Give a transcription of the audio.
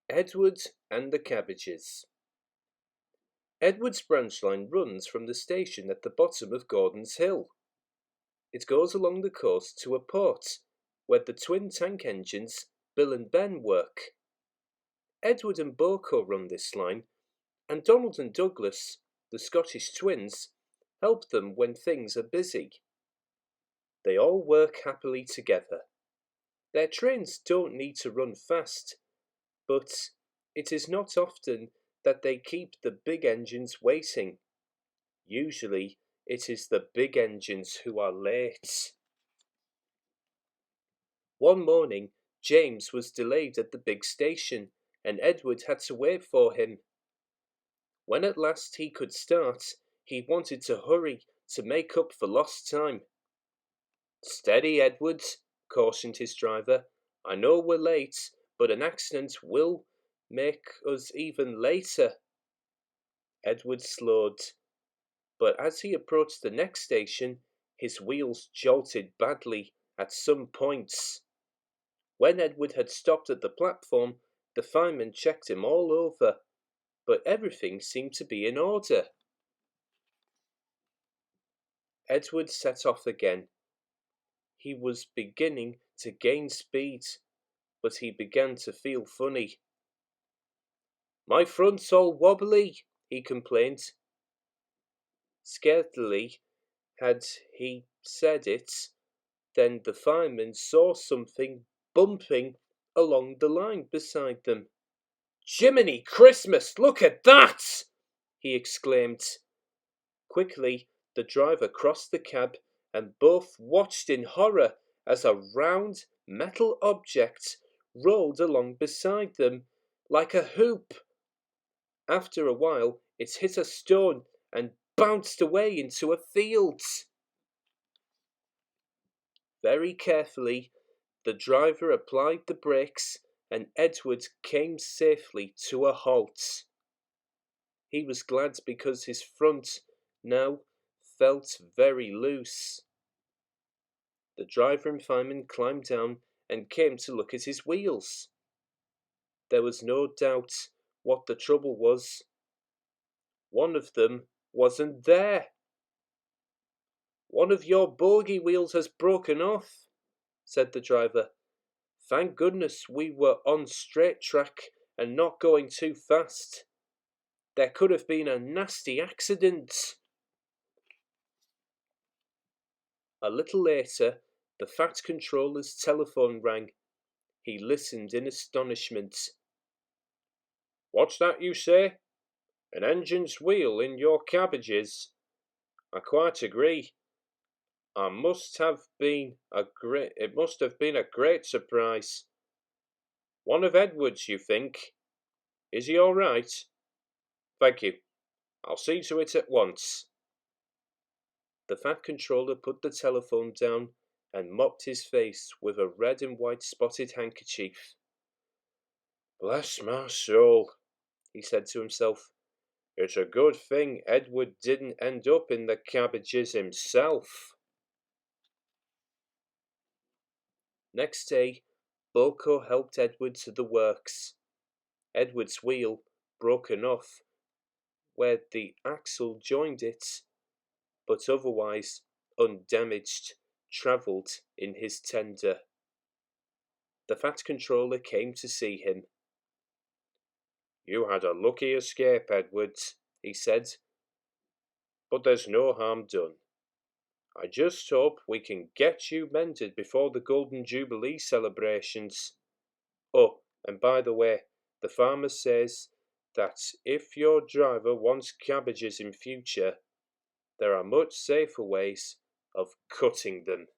Edward and the Cabbages. Edward's branch line runs from the station at the bottom of Gordon's Hill. It goes along the coast to a port where the twin tank engines Bill and Ben work. Edward and Boko run this line, and Donald and Douglas, the Scottish twins, help them when things are busy. They all work happily together. Their trains don't need to run fast, but it is not often that they keep the big engines waiting. Usually, it is the big engines who are late. One morning, James was delayed at the big station, and Edward had to wait for him. When at last he could start, he wanted to hurry to make up for lost time. "Steady, Edward," cautioned his driver. "I know we're late, but an accident will make us even later." Edward slowed, but as he approached the next station, his wheels jolted badly at some points. When Edward had stopped at the platform, the fireman checked him all over, but everything seemed to be in order. Edward set off again. He was beginning to gain speed, but he began to feel funny. "My front's all wobbly," he complained. Scarcely had he said it, then the fireman saw something bumping along the line beside them. "Jiminy Christmas, look at that!" he exclaimed. Quickly, the driver crossed the cab, and both watched in horror as a round metal object rolled along beside them like a hoop. After a while, it hit a stone and bounced away into a field. Very carefully, the driver applied the brakes, and Edward came safely to a halt. He was glad because his front now felt very loose. The driver and fireman climbed down and came to look at his wheels. There was no doubt what the trouble was. One of them wasn't there. "One of your bogie wheels has broken off," said the driver. "Thank goodness we were on straight track and not going too fast. There could have been a nasty accident." A little later, the Fat Controller's telephone rang. He listened in astonishment. "What's that you say? An engine's wheel in your cabbages? I quite agree. It must have been a great surprise. One of Edward's, you think? Is he all right? Thank you. I'll see to it at once." The Fat Controller put the telephone down and mopped his face with a red and white spotted handkerchief. "Bless my soul," he said to himself. "It's a good thing Edward didn't end up in the cabbages himself." Next day, Boko helped Edward to the works. Edward's wheel, broken off where the axle joined it, but otherwise undamaged, travelled in his tender. The Fat Controller came to see him. "You had a lucky escape, Edward," he said, "but there's no harm done. I just hope we can get you mended before the Golden Jubilee celebrations. Oh, and by the way, the farmer says that if your driver wants cabbages in future, there are much safer ways of cutting them."